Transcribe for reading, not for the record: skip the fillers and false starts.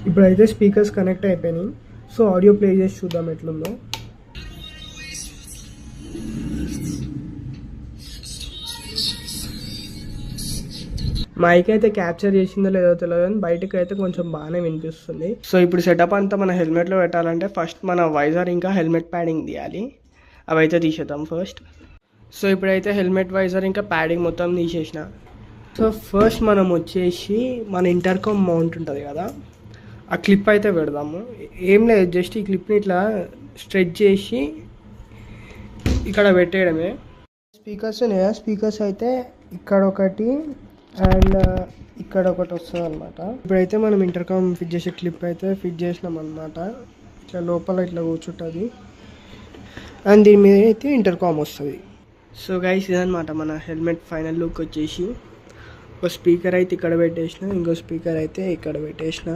ఇప్పుడైతే speakers connect అయిపోయినాయి. So audio play చేసి చూద్దాం ఎట్లుందో. మైక్ అయితే క్యాప్చర్ చేసిందో లేదో తెలియదు కానీ బయటకు అయితే కొంచెం బాగానే వినిపిస్తుంది. సో ఇప్పుడు సెటప్ అంతా మన హెల్మెట్లో పెట్టాలంటే ఫస్ట్ మన వైజర్ ఇంకా హెల్మెట్ ప్యాడింగ్ తీయాలి. అవి అయితే తీసేద్దాం ఫస్ట్. సో ఇప్పుడైతే హెల్మెట్ వైజర్ ఇంకా ప్యాడింగ్ మొత్తం తీసేసిన. సో ఫస్ట్ మనం వచ్చేసి మన ఇంటర్కామ్ మౌంట్ ఉంటుంది కదా, ఆ క్లిప్ అయితే పెడదాము. ఏం లేదు, జస్ట్ ఈ క్లిప్ని ఇట్లా స్ట్రెచ్ చేసి ఇక్కడ పెట్టేయడమే. స్పీకర్స్ ఉన్నాయా, స్పీకర్స్ అయితే ఇక్కడ ఒకటి అండ్ ఇక్కడ ఒకటి వస్తుంది అనమాట. ఇప్పుడైతే మనం ఇంటర్కామ్ ఫిట్ చేసే క్లిప్ అయితే ఫిట్ చేసినాం అనమాట. ఇట్లా లోపల ఇట్లా కూర్చుంటుంది అండ్ దీని మీద అయితే ఇంటర్కామ్ వస్తుంది. సో గైస్ ఇదనమాట మన హెల్మెట్ ఫైనల్ లుక్ వచ్చేసి. ఒక స్పీకర్ అయితే ఇక్కడ పెట్టేసిన, ఇంకో స్పీకర్ అయితే ఇక్కడ పెట్టేసిన.